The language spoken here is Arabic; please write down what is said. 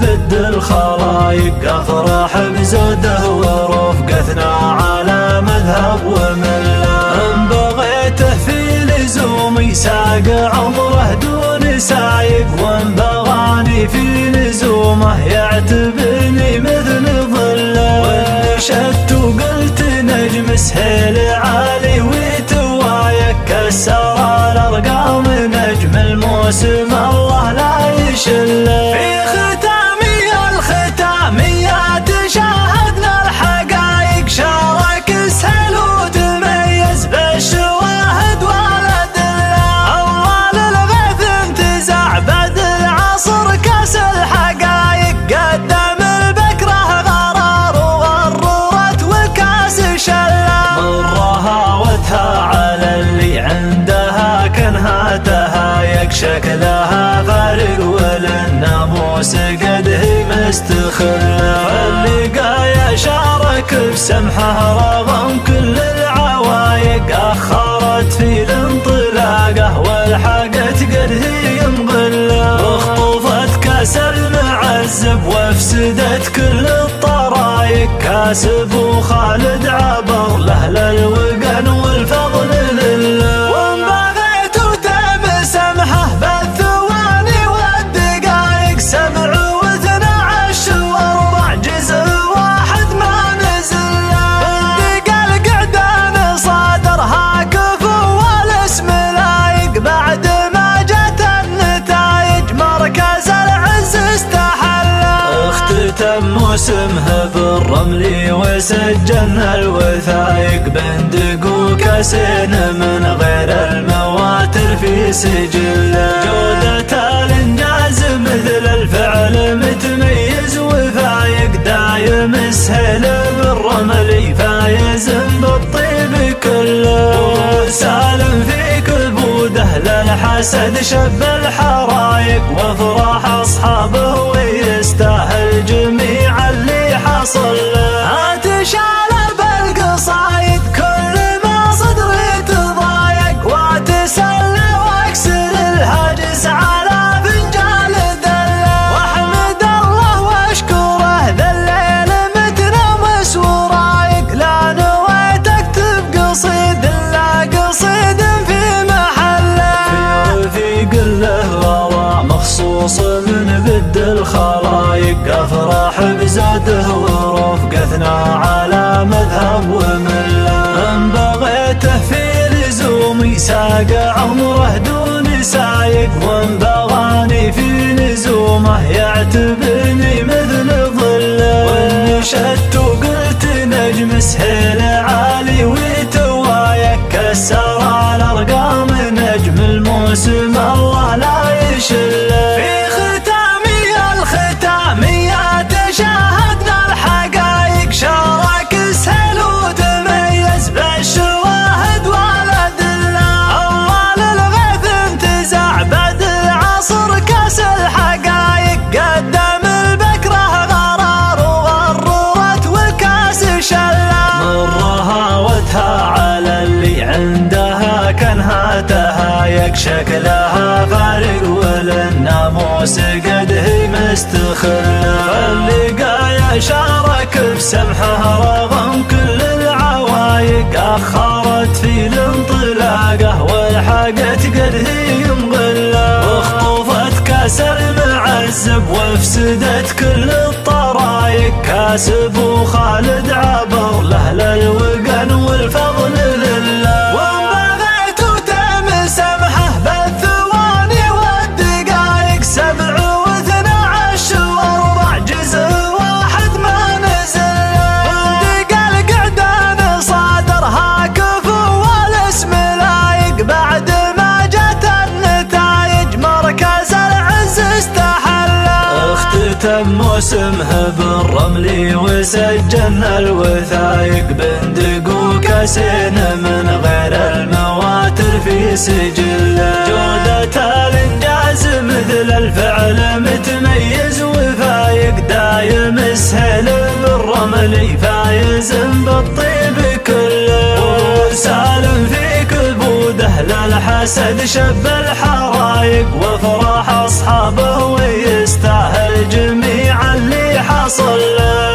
بد الخلايق، افرح بزوده ورفقتنا على مذهب ومله. ان بغيته في لزومي ساق عمره دون سايق، وان بغاني في لزومه يعتبرني مثل ظله. وان شدت وقلت نجم سهيل عالي وتوايك، كسر الارقام نجم الموسم الله لا يشله. في ختاميات شاهدنا الحقايق، شارك سهل وتميز بالشواهد والأدلة. أول الغيث انتزع بعد العصر كاس الحقايق، قدم البكرة غرار وغرورت والكاس شله. مرة هاوتها على اللي عندها كنهاتها، شكلها فارق وللناموس قد هي مستخله. فاللقايا شارك بسمحه رغم كل العوايق، اخرت في الانطلاقه والحقت قد هي مغله. اخطفت كاس المعزب وافسدت كل الطرايق، كاسب وخالد عبر له للوقن والفضل لله. موسمها بالرمل وسجلنا الوثائق، بندق وكاسين من غير المواتر في سجله. جودة الانجاز مثل الفعل متميز وفايق، دايم سهل بالرمل فايز بالطيب كله. سالم في كل بوده للحسد شب الحرايق، وافراح اصحابه ويستاهل جميع اللي حصل له. اتشال بالقصايد كل ما صدري تضايق، واتسلى واكسر الهاجس على فنجان دله. واحمد الله واشكره ذا الليل متنمس ورايق، لا نويت اكتب قصيد الا قصيد في محله. في قله غلا مخصوص من بد الخلايق، افرح بزاده ورفقتنا على مذهب ومله. ان بغيته في لزومي ساق عمره دون سايق، وان بغاني في لزومه يعتبرني مثل ظله. وان شدت وقلت نجم سهيل عالي وتوايك، كسر الارقام نجم الموسم الله لا يشله. في ختاميات شاهدنا الحقايق، شارك سهل وتميز بالشواهد والأدلة. أول الغيث انتزع بعد العصر كاس الحقايق، قدم البكرة غرار وغرورت والكاس شله. مرة هاوتها على اللي عندها كنهاتها، شكلها فارق وللناموس قد هي مستخله. فاللقايا شارك بسمحه رغم كل العوايق، اخرت في الانطلاقه والحقت قد هي مغله. اخطفت كاس المعزب وافسدت كل الطرايق، كاسب وخالد عبر له للوقن والفضل لله. موسمها بالرمل وسجلنا الوثائق، بندق وكاسين من غير المواتر في سجله. جودة الانجاز مثل الفعل متميز وفايق، دايم سهل بالرمل فايز بالطيب كله. سالم في كل بوده للحسد شب الحرايق، وافراح اصحابه ويستاهل جميع حصل له